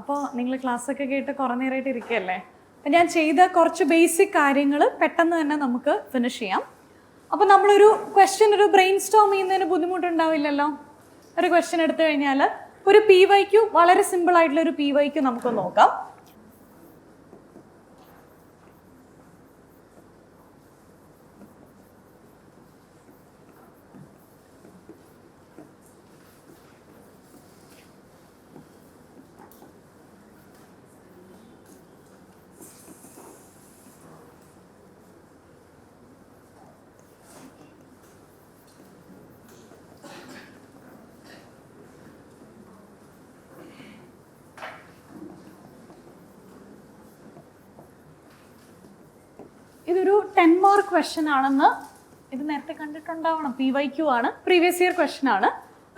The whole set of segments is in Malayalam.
അപ്പോൾ നിങ്ങൾ ക്ലാസ്സൊക്കെ കേട്ട് കുറേ നേരമായിട്ട് ഇരിക്കുകയല്ലേ. അപ്പം ഞാൻ ചെയ്ത കുറച്ച് ബേസിക് കാര്യങ്ങൾ പെട്ടെന്ന് തന്നെ നമുക്ക് ഫിനിഷ് ചെയ്യാം. അപ്പോൾ നമ്മളൊരു ക്വസ്റ്റ്യൻ ഒരു ബ്രെയിൻ സ്റ്റോം ചെയ്യുന്നതിന് ബുദ്ധിമുട്ടുണ്ടാവില്ലല്ലോ. ഒരു ക്വസ്റ്റ്യൻ എടുത്തു കഴിഞ്ഞാൽ ഒരു PYQ, വളരെ സിമ്പിൾ ആയിട്ടുള്ള ഒരു PYQ നമുക്ക് നോക്കാം. ഇതൊരു 10 മാർക്ക് ക്വസ്റ്റ്യൻ ആണെന്ന് ഇത് നേരത്തെ കണ്ടിട്ടുണ്ടാവണം. PYQ ആണ്, പ്രീവിയസ് ഇയർ ക്വസ്റ്റ്യൻ ആണ്.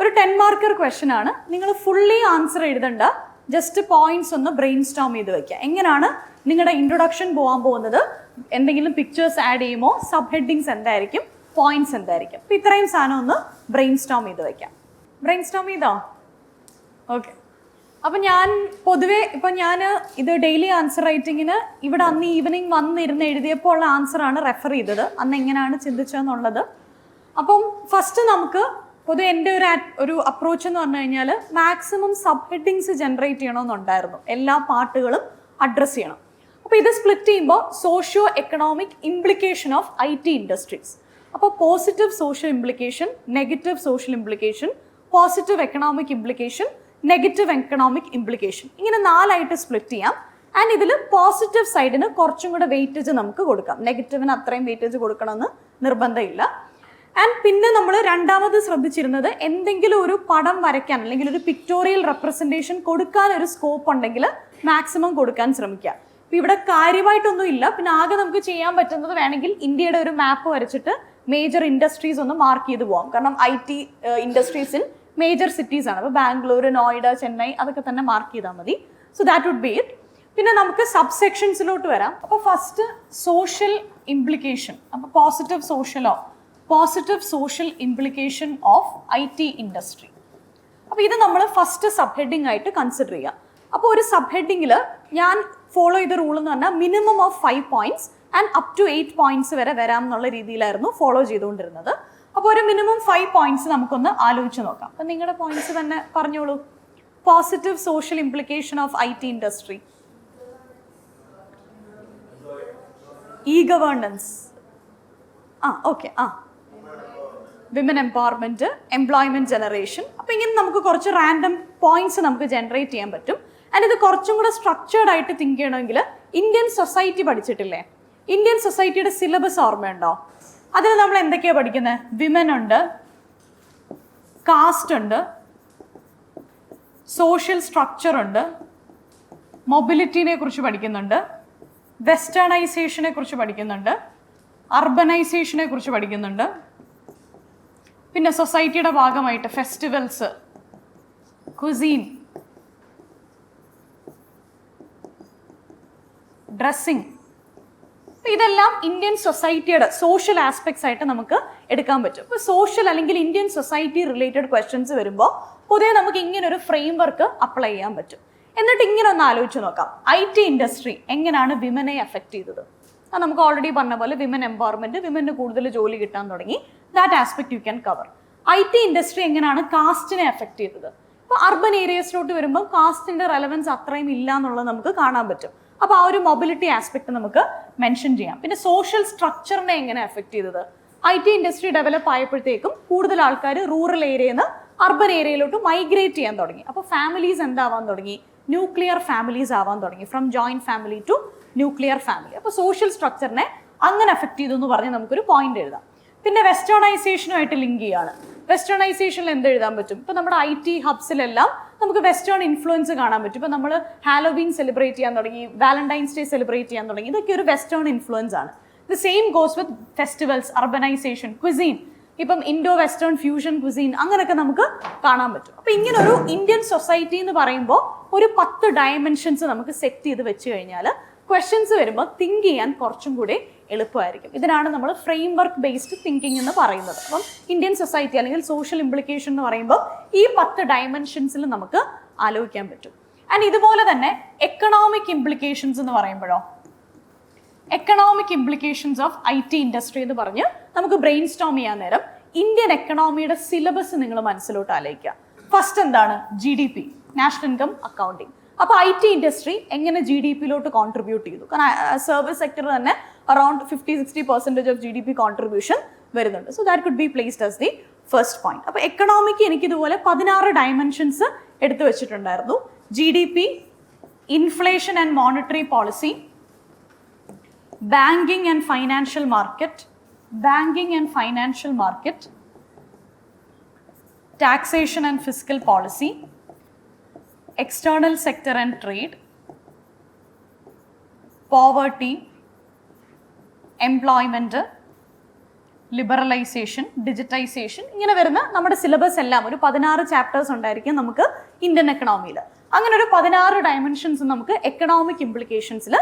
ഒരു 10 മാർക്കർ ക്വസ്റ്റ്യൻ ആണ്. നിങ്ങൾ ഫുള്ളി ആൻസർ എഴുതണ്ട, ജസ്റ്റ് പോയിന്റ്സ് ഒന്ന് ബ്രെയിൻ സ്റ്റോം ചെയ്ത് വെക്കുക. എങ്ങനെയാണ് നിങ്ങളുടെ ഇൻട്രൊഡക്ഷൻ പോകാൻ പോകുന്നത്, എന്തെങ്കിലും പിക്ചേഴ്സ് ആഡ് ചെയ്യുമോ, സബ് ഹെഡിങ്സ് എന്തായിരിക്കും, പോയിന്റ്സ് എന്തായിരിക്കും. അപ്പം ഇത്രയും സാധനം ഒന്ന് ബ്രെയിൻ സ്റ്റോം ചെയ്ത് വെക്കാം. ബ്രെയിൻ സ്റ്റോം ചെയ്തോ? ഓക്കെ. അപ്പം ഞാൻ പൊതുവേ ഞാൻ ഇത് ഡെയിലി ആൻസർ റൈറ്റിങ്ങിന് ഇവിടെ അന്ന് ഈവനിങ് വന്നിരുന്ന് എഴുതിയപ്പോൾ ഉള്ള ആൻസറാണ് റെഫർ ചെയ്തത്, അന്ന് എങ്ങനെയാണ് ചിന്തിച്ചതെന്നുള്ളത്. അപ്പം ഫസ്റ്റ് നമുക്ക് പൊതുവെ എൻ്റെ ഒരു അപ്രോച്ച് എന്ന് പറഞ്ഞു കഴിഞ്ഞാൽ മാക്സിമം സബ് ഹെഡിങ്സ് ജനറേറ്റ് ചെയ്യണമെന്നുണ്ടായിരുന്നു. എല്ലാ പാർട്ടുകളും അഡ്രസ്സ് ചെയ്യണം. അപ്പോൾ ഇത് സ്പ്ലിറ്റ് ചെയ്യുമ്പോൾ socio economic implication of IT industries. അപ്പോൾ positive social implication, negative social implication, positive economic implication, negative economic implication, ഇങ്ങനെ 4ആയിട്ട് സ്പ്ലിറ്റ് ചെയ്യാം. ആൻഡ് ഇതിൽ പോസിറ്റീവ് സൈഡിന് കുറച്ചും കൂടെ വെയിറ്റേജ് നമുക്ക് കൊടുക്കാം. നെഗറ്റീവിന് അത്രയും വെയിറ്റേജ് കൊടുക്കണമെന്ന് നിർബന്ധമില്ല. ആൻഡ് പിന്നെ നമ്മൾ രണ്ടാമത് ശ്രദ്ധിച്ചിരുന്നത് എന്തെങ്കിലും ഒരു പടം വരയ്ക്കാൻ അല്ലെങ്കിൽ ഒരു പിക്ടോറിയൽ റെപ്രസെൻറ്റേഷൻ കൊടുക്കാൻ ഒരു സ്കോപ്പ് ഉണ്ടെങ്കിൽ മാക്സിമം കൊടുക്കാൻ ശ്രമിക്കുക. ഇപ്പം ഇവിടെ കാര്യമായിട്ടൊന്നും ഇല്ല. പിന്നെ ആകെ നമുക്ക് ചെയ്യാൻ പറ്റുന്നത് വേണമെങ്കിൽ ഇന്ത്യയുടെ ഒരു മാപ്പ് വരച്ചിട്ട് മേജർ ഇൻഡസ്ട്രീസ് ഒന്ന് മാർക്ക് ചെയ്ത് പോകാം. കാരണം IT industries in major cities ആണ്. അപ്പോൾ ബാംഗ്ലൂർ, നോയിഡ, ചെന്നൈ അതൊക്കെ തന്നെ മാർക്ക് ചെയ്താൽ മതി. So that would be it. പിന്നെ നമുക്ക് സബ് സെക്ഷൻസിലോട്ട് വരാം. അപ്പോൾ ഫസ്റ്റ് സോഷ്യൽ ഇംപ്ലിക്കേഷൻ. അപ്പോൾ positive social implication of IT industry. അപ്പോൾ ഇത് നമ്മൾ ഫസ്റ്റ് സബ് ഹെഡിങ് ആയിട്ട് കൺസിഡർ ചെയ്യുക. അപ്പോൾ ഒരു സബ് ഹെഡിങ്ങിൽ ഞാൻ ഫോളോ ചെയ്ത റൂൾ എന്ന് പറഞ്ഞാൽ minimum of 5 points and up to 8 points വരെ വരാം എന്നുള്ള രീതിയിലായിരുന്നു ഫോളോ ചെയ്തുകൊണ്ടിരുന്നത്. അപ്പോൾ ഒരു മിനിമം 5 പോയിന്റ്സ് നമുക്കൊന്ന് ആലോചിച്ച് നോക്കാം. അപ്പം നിങ്ങളുടെ പോയിന്റ്സ് തന്നെ പറഞ്ഞോളൂ. Positive social implication of IT industry. Governance. Okay. Women empowerment, employment generation. അപ്പം ഇങ്ങനെ നമുക്ക് കുറച്ച് റാൻഡം പോയിന്റ്സ് നമുക്ക് ജനറേറ്റ് ചെയ്യാൻ പറ്റും. ആൻഡ് ഇത് കുറച്ചും കൂടെ സ്ട്രക്ചേർഡ് ആയിട്ട് തിങ്ക് ചെയ്യണമെങ്കിൽ ഇന്ത്യൻ സൊസൈറ്റി പഠിച്ചിട്ടില്ലേ? ഇന്ത്യൻ സൊസൈറ്റിയുടെ സിലബസ് ഓർമ്മയുണ്ടോ? അതിൽ നമ്മൾ എന്തൊക്കെയാണ് പഠിക്കുന്നത്? വിമൻ ഉണ്ട്, കാസ്റ്റ് ഉണ്ട്, സോഷ്യൽ സ്ട്രക്ചർ ഉണ്ട്, മൊബിലിറ്റിനെ കുറിച്ച് പഠിക്കുന്നുണ്ട്, വെസ്റ്റേണൈസേഷനെ കുറിച്ച് പഠിക്കുന്നുണ്ട്, അർബനൈസേഷനെ കുറിച്ച് പഠിക്കുന്നുണ്ട്. പിന്നെ സൊസൈറ്റിയുടെ ഭാഗമായിട്ട് ഫെസ്റ്റിവൽസ്, കുസീൻ, ഡ്രസ്സിങ്. ഇതെല്ലാം ഇന്ത്യൻ സൊസൈറ്റിയുടെ സോഷ്യൽ ആസ്പെക്ട്സ് ആയിട്ട് നമുക്ക് എടുക്കാൻ പറ്റും. ഇപ്പോൾ സോഷ്യൽ അല്ലെങ്കിൽ ഇന്ത്യൻ സൊസൈറ്റി റിലേറ്റഡ് ക്വസ്റ്റ്യൻസ് വരുമ്പോൾ പൊതുവെ നമുക്ക് ഇങ്ങനെ ഒരു ഫ്രെയിം വർക്ക് അപ്ലൈ ചെയ്യാൻ പറ്റും. എന്നിട്ട് ഇങ്ങനെ ഒന്ന് ആലോചിച്ച് നോക്കാം, IT ഇൻഡസ്ട്രി എങ്ങനെയാണ് വിമനെ അഫക്റ്റ് ചെയ്തത്? അത് നമുക്ക് ഓൾറെഡി പറഞ്ഞ പോലെ വിമൻ എംപവർമെന്റ്, വിമന് കൂടുതൽ ജോലി കിട്ടാൻ തുടങ്ങി. That aspect you can cover. IT industry എങ്ങനെയാണ് കാസ്റ്റിനെ അഫക്റ്റ് ചെയ്തത്? ഇപ്പോൾ അർബൻ ഏരിയസിലോട്ട് വരുമ്പോൾ കാസ്റ്റിന്റെ റെലവൻസ് അത്രയും ഇല്ല എന്നുള്ളത് നമുക്ക് കാണാൻ പറ്റും. അപ്പോൾ ആ ഒരു മൊബിലിറ്റി ആസ്പെക്ട് നമുക്ക് മെൻഷൻ ചെയ്യാം. പിന്നെ സോഷ്യൽ സ്ട്രക്ചറിനെ എങ്ങനെ അഫക്റ്റ് ചെയ്തത്? IT ഇൻഡസ്ട്രി ഡെവലപ്പ് ആയപ്പോഴത്തേക്കും കൂടുതൽ ആൾക്കാർ റൂറൽ ഏരിയയിൽ നിന്ന് അർബൻ ഏരിയയിലോട്ട് മൈഗ്രേറ്റ് ചെയ്യാൻ തുടങ്ങി. അപ്പോൾ ഫാമിലീസ് എന്താവാൻ തുടങ്ങി? ന്യൂക്ലിയർ ഫാമിലീസ് ആവാൻ തുടങ്ങി. From joint family to nuclear family. അപ്പോൾ സോഷ്യൽ സ്ട്രക്ചറിനെ അങ്ങനെ അഫക്റ്റ് ചെയ്തു എന്ന് പറഞ്ഞ് നമുക്കൊരു പോയിന്റ് എഴുതാം. പിന്നെ വെസ്റ്റേണൈസേഷനുമായിട്ട് ലിങ്ക് ചെയ്യാണ്. വെസ്റ്റേണൈസേഷനിൽ എന്ത് എഴുതാൻ പറ്റും? ഇപ്പോൾ നമ്മുടെ IT ഹബ്സിലെല്ലാം നമുക്ക് വെസ്റ്റേൺ ഇൻഫ്ലുവൻസ് കാണാൻ പറ്റും. ഇപ്പോൾ നമ്മൾ ഹാലോവീൻ സെലിബ്രേറ്റ് ചെയ്യാൻ തുടങ്ങി, വാലന്റൈൻസ് ഡേ സെലിബ്രേറ്റ് ചെയ്യാൻ തുടങ്ങി. ഇതൊക്കെ ഒരു വെസ്റ്റേൺ ഇൻഫ്ലുവൻസ് ആണ്. The same goes with festivals, urbanisation, cuisine. ഇപ്പം ഇൻഡോ വെസ്റ്റേൺ ഫ്യൂഷൻ ക്വിസീൻ അങ്ങനെയൊക്കെ നമുക്ക് കാണാൻ പറ്റും. അപ്പോൾ ഇങ്ങനെ ഒരു ഇന്ത്യൻ സൊസൈറ്റി എന്ന് പറയുമ്പോൾ ഒരു 10 ഡയമെൻഷൻസ് നമുക്ക് സെറ്റ് ചെയ്ത് വെച്ച് കഴിഞ്ഞാൽ ക്വസ്റ്റ്യൻസ് വരുമ്പോൾ തിങ്ക് ചെയ്യാൻ കുറച്ചും കൂടി എളുപ്പമായിരിക്കും. ഇതിനാണ് നമ്മൾ ഫ്രെയിം വർക്ക് ബേസ്ഡ് തിങ്കിങ് എന്ന് പറയുന്നത്. അപ്പം ഇന്ത്യൻ സൊസൈറ്റി അല്ലെങ്കിൽ സോഷ്യൽ ഇംപ്ലിക്കേഷൻ എന്ന് പറയുമ്പോൾ ഈ 10 ഡയമെൻഷൻസിൽ നമുക്ക് ആലോചിക്കാൻ പറ്റും. ആൻഡ് ഇതുപോലെ തന്നെ എക്കണോമിക് ഇംപ്ലിക്കേഷൻസ് എന്ന് പറയുമ്പോഴോ, economic implications of IT industry എന്ന് പറഞ്ഞ് നമുക്ക് ബ്രെയിൻ സ്റ്റോം ചെയ്യാൻ നേരം ഇന്ത്യൻ എക്കണോമിയുടെ സിലബസ് നിങ്ങൾ മനസ്സിലോട്ട് ആലോചിക്കുക. ഫസ്റ്റ് എന്താണ്? GDP, national income accounting. അപ്പോൾ IT ഇൻഡസ്ട്രി എങ്ങനെ GDP-ലോട്ട് കോൺട്രിബ്യൂട്ട് ചെയ്തു? കാരണം സർവീസ് സെക്ടർ തന്നെ അറൌണ്ട് 50-60% ഓഫ് GDP കോൺട്രിബ്യൂഷൻ വരുന്നുണ്ട്. So that could be placed as the first point. അപ്പോൾ എക്കണോമിക്ക് എനിക്ക് ഇതുപോലെ 16 ഡയമെൻഷൻസ് എടുത്തു വെച്ചിട്ടുണ്ടായിരുന്നു. GDP, inflation and monetary policy, banking and financial market, taxation and fiscal policy, external sector and trade, poverty, employment, liberalisation, digitisation, ഇങ്ങനെ വരുന്ന നമ്മുടെ സിലബസ് എല്ലാം ഒരു 16 ചാപ്റ്റേഴ്സ് ഉണ്ടായിരിക്കും നമുക്ക് ഇന്ത്യൻ എക്കണോമിയിൽ. അങ്ങനെ ഒരു 16 ഡയമെൻഷൻസ് നമുക്ക് എക്കണോമിക് ഇംപ്ലിക്കേഷൻസിൽ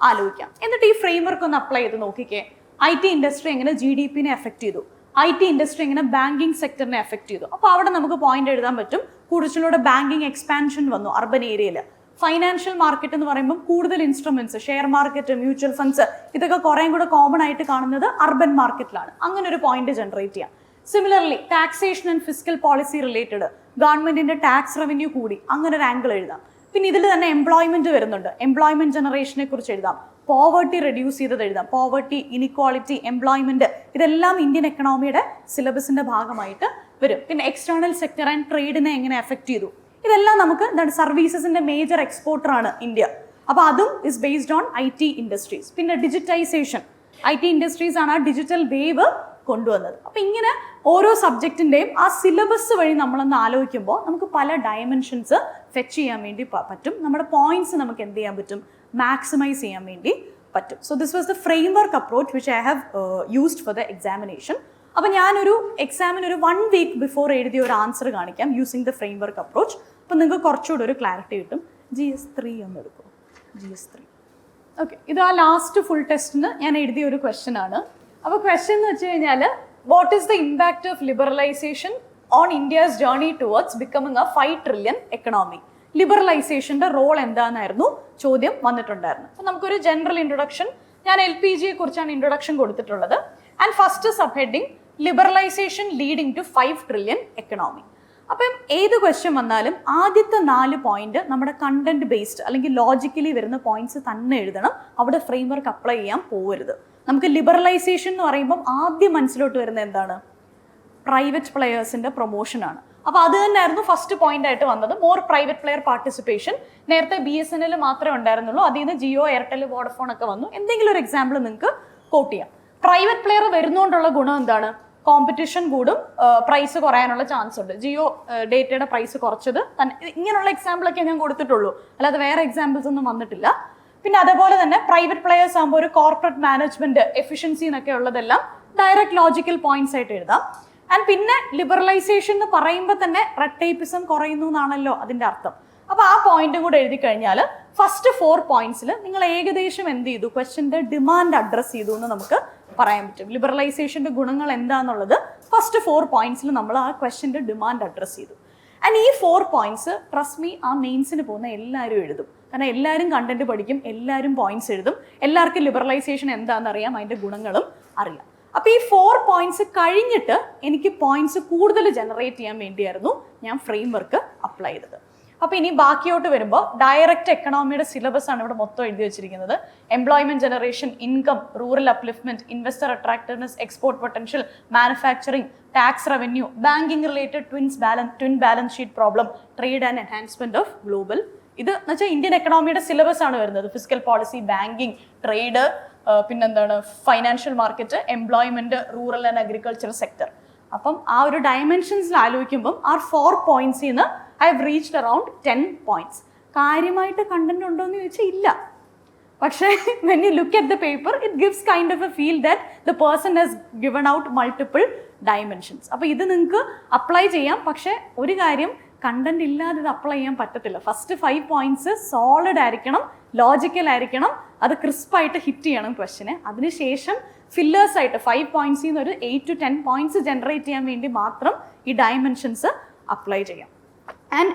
ആലോചിക്കാം. എന്നിട്ട് ഈ ഫ്രെയിംവർക്ക് ഒന്ന് അപ്ലൈ ചെയ്ത് നോക്കിക്കേ. IT ഇൻഡസ്ട്രി എങ്ങനെ GDP-നെ എഫക്ട് ചെയ്തു, IT ഇൻഡസ്ട്രി എങ്ങനെ ബാങ്കിങ് സെക്ടറിനെ എഫക്ട് ചെയ്തു. അപ്പോൾ അവിടെ നമുക്ക് പോയിന്റ് എഴുതാൻ പറ്റും. കൂടുതലൂടെ ബാങ്കിങ് എക്സ്പാൻഷൻ വന്നു അർബൻ ഏരിയയിൽ. ഫൈനാൻഷ്യൽ മാർക്കറ്റ് എന്ന് പറയുമ്പോൾ കൂടുതൽ instruments, share market, mutual funds, ഇതൊക്കെ കുറേയും കൂടെ കോമൺ ആയിട്ട് കാണുന്നത് അർബൻ മാർക്കറ്റിലാണ്. അങ്ങനെ ഒരു പോയിന്റ് ജനറേറ്റ് ചെയ്യാം. Similarly taxation and fiscal policy related, ഗവൺമെന്റിന്റെ ടാക്സ് റവന്യൂ കൂടി, അങ്ങനെ ഒരു ആംഗിൾ എഴുതാം. പിന്നെ ഇതിൽ തന്നെ എംപ്ലോയ്മെന്റ് വരുന്നുണ്ട്, എംപ്ലോയ്മെന്റ് ജനറേഷനെ കുറിച്ച് എഴുതാം. പോവർട്ടി റെഡ്യൂസ് ചെയ്തത് എഴുതാം. പോവർട്ടി, ഇനിക്വാളിറ്റി, എംപ്ലോയ്മെന്റ്, ഇതെല്ലാം ഇന്ത്യൻ എക്കണോമിയുടെ സിലബസിന്റെ ഭാഗമായിട്ട് വരും. പിന്നെ എക്സ്റ്റേണൽ സെക്ടർ ആൻഡ് ട്രേഡിനെ എങ്ങനെ എഫക്ട് ചെയ്തു, ഇതെല്ലാം നമുക്ക് എന്താണ്, സർവീസസിന്റെ മേജർ എക്സ്പോർട്ടർ ആണ് ഇന്ത്യ. അപ്പോൾ അതും is based on IT industries. പിന്നെ ഡിജിറ്റൈസേഷൻ, IT ഇൻഡസ്ട്രീസ് ആണ് ആ ഡിജിറ്റൽ വേവ് കൊണ്ടുവന്നത്. അപ്പം ഇങ്ങനെ ഓരോ സബ്ജക്റ്റിൻ്റെയും ആ സിലബസ് വഴി നമ്മളൊന്ന് ആലോചിക്കുമ്പോൾ നമുക്ക് പല ഡയമെൻഷൻസ് ഫെച്ച് ചെയ്യാൻ വേണ്ടി പറ്റും. നമ്മുടെ പോയിന്റ്സ് നമുക്ക് എന്ത് ചെയ്യാൻ പറ്റും, മാക്സിമൈസ് ചെയ്യാൻ വേണ്ടി പറ്റും. So this was the framework approach which I have used for the examination. അപ്പോൾ ഞാനൊരു എക്സാമിന് ഒരു 1 വീക്ക് ബിഫോർ എഴുതിയ ഒരു ആൻസർ കാണിക്കാം യൂസിങ് ദ ഫ്രെയിംവർക്ക് അപ്രോച്ച്. അപ്പോൾ നിങ്ങൾക്ക് കുറച്ചുകൂടി ഒരു ക്ലാരിറ്റി കിട്ടും. GS3 ഒന്ന് എടുക്കും. GS3 ഓക്കെ, ഇത് ആ ലാസ്റ്റ് ഫുൾ ടെസ്റ്റിന് ഞാൻ എഴുതിയ ഒരു ക്വസ്റ്റ്യൻ ആണ്. അപ്പോൾ ക്വസ്റ്റ്യൻ എന്ന് വെച്ച് കഴിഞ്ഞാൽ, what is the impact of liberalisation on India's journey towards becoming a 5 trillion economy? ലിബറലൈസേഷൻ്റെ റോൾ എന്താണെന്നായിരുന്നു ചോദ്യം വന്നിട്ടുണ്ടായിരുന്നു. അപ്പോൾ നമുക്കൊരു ജനറൽ ഇൻട്രൊഡക്ഷൻ, ഞാൻ LPGയെ കുറിച്ചാണ് ഇൻട്രൊഡക്ഷൻ കൊടുത്തിട്ടുള്ളത്. And first sub heading liberalisation leading to 5 trillion economy. അപ്പം ഏത് ക്വസ്റ്റ്യൻ വന്നാലും ആദ്യത്തെ 4 പോയിന്റ് നമ്മുടെ കണ്ടന്റ് ബേസ്ഡ് അല്ലെങ്കിൽ ലോജിക്കലി വരുന്ന പോയിന്റ്സ് തന്നെ എഴുതണം. അവിടെ ഫ്രെയിംവർക്ക് അപ്ലൈ ചെയ്യാൻ പോകരുത്. നമുക്ക് ലിബറലൈസേഷൻ എന്ന് പറയുമ്പോൾ ആദ്യം മനസ്സിലോട്ട് വരുന്നത് എന്താണ്? പ്രൈവറ്റ് പ്ലെയേഴ്സിന്റെ പ്രൊമോഷനാണ്. അപ്പോൾ അത് തന്നെയായിരുന്നു ഫസ്റ്റ് പോയിന്റ് ആയിട്ട് വന്നത്. More private player participation. നേരത്തെ BSNL മാത്രമേ ഉണ്ടായിരുന്നുള്ളൂ, അതിൽ നിന്ന് ജിയോ, എയർടെൽ, വോഡഫോൺ ഒക്കെ വന്നു. എന്തെങ്കിലും ഒരു എക്സാമ്പിൾ നിങ്ങൾക്ക് കോട്ട് ചെയ്യാം. പ്രൈവറ്റ് പ്ലെയർ വരുന്നതുകൊണ്ടുള്ള ഗുണം എന്താണ്? കോമ്പറ്റീഷൻ കൂടും, പ്രൈസ് കുറയാനുള്ള ചാൻസ് ഉണ്ട്. ജിയോ ഡേറ്റയുടെ പ്രൈസ് കുറച്ചത് തന്നെ, ഇങ്ങനെയുള്ള എക്സാമ്പിളൊക്കെ ഞാൻ കൊടുത്തിട്ടുള്ളൂ, അല്ലാതെ വേറെ എക്സാമ്പിൾസ് ഒന്നും വന്നിട്ടില്ല. പിന്നെ അതേപോലെ തന്നെ പ്രൈവറ്റ് പ്ലെയേഴ്സ് ആകുമ്പോൾ ഒരു കോർപ്പറേറ്റ് മാനേജ്മെന്റ്, എഫിഷ്യൻസി എന്നൊക്കെ ഉള്ളതെല്ലാം ഡയറക്റ്റ് ലോജിക്കൽ പോയിന്റ്സ് ആയിട്ട് എഴുതാം. ആൻഡ് പിന്നെ ലിബറലൈസേഷൻ എന്ന് പറയുമ്പോൾ തന്നെ റെഡ് ടേപ്പിസം കുറയുന്നു എന്നാണല്ലോ അതിന്റെ അർത്ഥം. അപ്പോൾ ആ പോയിന്റും കൂടെ എഴുതി കഴിഞ്ഞാൽ ഫസ്റ്റ് 4 പോയിന്റ്സിൽ നിങ്ങൾ ഏകദേശം എന്ത് ചെയ്തു, ക്വസ്റ്റ്യന്റെ ഡിമാൻഡ് അഡ്രസ് ചെയ്തു എന്ന് നമുക്ക് പറയാൻ പറ്റും. ലിബറലൈസേഷന്റെ ഗുണങ്ങൾ എന്താണെന്നുള്ളത് ഫസ്റ്റ് 4 പോയിന്റ്സിൽ നമ്മൾ ആ ക്വസ്റ്റ്യന്റെ ഡിമാൻഡ് അഡ്രസ് ചെയ്തു. ആൻഡ് ഈ 4 പോയിന്റ്സ് ട്രസ്റ്റ് മീ ആ മെയിൻസിന് പോകുന്ന എല്ലാവരും എഴുതും. കാരണം എല്ലാവരും കണ്ടന്റ് പഠിക്കും, എല്ലാവരും പോയിന്റ്സ് എഴുതും, എല്ലാവർക്കും ലിബറലൈസേഷൻ എന്താണെന്ന് അറിയാം, അതിന്റെ ഗുണങ്ങളും അറിയാം. അപ്പോൾ ഈ 4 പോയിന്റ്സ് കഴിഞ്ഞിട്ട് എനിക്ക് പോയിന്റ്സ് കൂടുതൽ ജനറേറ്റ് ചെയ്യാൻ വേണ്ടിയായിരുന്നു ഞാൻ ഫ്രെയിംവർക്ക് അപ്ലൈ ചെയ്തത്. അപ്പോൾ ഇനി ബാക്കിയോട്ട് വരുമ്പോൾ ഡയറക്റ്റ് എക്കണോമിയുടെ സിലബസ് ആണ് ഇവിടെ മൊത്തം എഴുതി വെച്ചിരിക്കുന്നത്. Employment generation, income, rural upliftment, investor attractiveness, export potential, manufacturing, tax revenue, banking related twin balance sheet problem, trade and enhancement of global. ഇത് എന്ന് വെച്ചാൽ ഇന്ത്യൻ എക്കണോമിയുടെ സിലബസ് ആണ് വരുന്നത്. ഫിസിക്കൽ പോളിസി, ബാങ്കിങ്, ട്രേഡ്, പിന്നെന്താണ് financial market, employment, rural and agriculture sector. അപ്പം ആ ഒരു ഡയമെൻഷൻസിൽ ആലോചിക്കുമ്പം ആ 4 പോയിന്റ്സിൽ നിന്ന് I have reached around 10 points. കാര്യമായിട്ട് കണ്ടന്റ് ഉണ്ടോ എന്ന് ചോദിച്ചാൽ ഇല്ല. പക്ഷേ when you look at the paper it gives kind of A feel that the person has given out multiple dimensions. അപ്പോൾ ഇത് നിങ്ങൾക്ക് അപ്ലൈ ചെയ്യാം. പക്ഷേ ഒരു കാര്യം, കണ്ടന്റ് ഇല്ലാതെ ഇത് അപ്ലൈ ചെയ്യാൻ പറ്റത്തില്ല. ഫസ്റ്റ് 5 പോയിന്റ്സ് സോളിഡ് ആയിരിക്കണം, ലോജിക്കൽ ആയിരിക്കണം, അത് ക്രിസ്പായിട്ട് ഹിറ്റ് ചെയ്യണം ക്വസ്റ്റിനെ. അതിനുശേഷം ഫില്ലേഴ്സ് ആയിട്ട് 5 പോയിന്റ്സിൽ നിന്ന് ഒരു 8 to 10 പോയിന്റ്സ് ജനറേറ്റ് ചെയ്യാൻ വേണ്ടി മാത്രം ഈ ഡയമെൻഷൻസ് അപ്ലൈ ചെയ്യാം. ആൻഡ്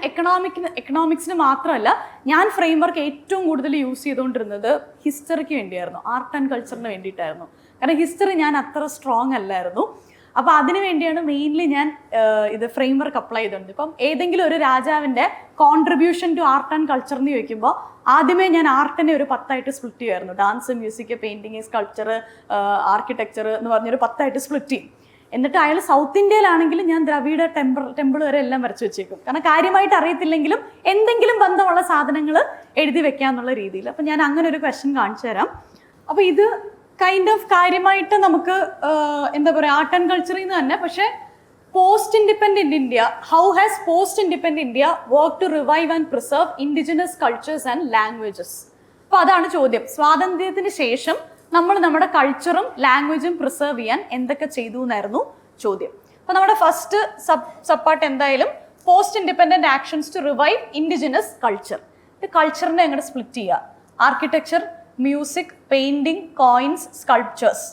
എക്കണോമിക്സിന് മാത്രമല്ല, ഞാൻ ഫ്രെയിം വർക്ക് ഏറ്റവും കൂടുതൽ യൂസ് ചെയ്തുകൊണ്ടിരുന്നത് ഹിസ്റ്ററിക്ക് വേണ്ടിയായിരുന്നു, ആർട്ട് ആൻഡ് കൾച്ചറിന് വേണ്ടിയിട്ടായിരുന്നു. കാരണം ഹിസ്റ്ററി ഞാൻ അത്ര സ്ട്രോങ് അല്ലായിരുന്നു. അപ്പോൾ അതിന് വേണ്ടിയാണ് മെയിൻലി ഞാൻ ഇത് ഫ്രെയിം വർക്ക് അപ്ലൈ ചെയ്തിട്ടുണ്ട്. ഇപ്പം ഏതെങ്കിലും ഒരു രാജാവിൻ്റെ contribution to art and culture എന്ന് ചോദിക്കുമ്പോൾ ആദ്യമേ ഞാൻ ആർട്ടിനെ ഒരു 10 സ്പ്ലിറ്റ് ചെയ്യുമായിരുന്നു. Dance, music, painting, sculpture, architecture എന്ന് പറഞ്ഞൊരു 10 സ്പ്ലിറ്റ് ചെയ്യും. എന്നിട്ട് അയാൾ സൗത്ത് ഇന്ത്യയിലാണെങ്കിൽ ഞാൻ ദ്രവിഡ ടെമ്പിൾ വരെ എല്ലാം വരച്ച് വെച്ചേക്കും. കാരണം കാര്യമായിട്ട് അറിയത്തില്ലെങ്കിലും എന്തെങ്കിലും ബന്ധമുള്ള സാധനങ്ങൾ എഴുതി വെക്കാന്നുള്ള രീതിയിൽ. അപ്പം ഞാൻ അങ്ങനെ ഒരു ക്വസ്റ്റ്യൻ കാണിച്ചു തരാം. അപ്പോൾ ഇത് കൈൻഡ് ഓഫ് കാര്യമായിട്ട് നമുക്ക് എന്താ പറയുക, ആർട്ട് ആൻഡ് കൾച്ചറിൽ നിന്ന് തന്നെ. പക്ഷേ post independent India, how has post independent India work to revive and preserve indigenous cultures and languages? അപ്പോൾ അതാണ് ചോദ്യം. സ്വാതന്ത്ര്യത്തിന് ശേഷം നമ്മൾ നമ്മുടെ കൾച്ചറും ലാംഗ്വേജും പ്രിസർവ് ചെയ്യാൻ എന്തൊക്കെ ചെയ്തു എന്നായിരുന്നു ചോദ്യം. അപ്പോൾ നമ്മുടെ ഫസ്റ്റ് സബ് പാർട്ട് എന്തായാലും post independent actions to revive indigenous culture. ഇത് കൾച്ചറിനെ അങ്ങോട്ട് സ്പ്ലിറ്റ് ചെയ്യുക. Architecture, music, painting, coins, sculptures.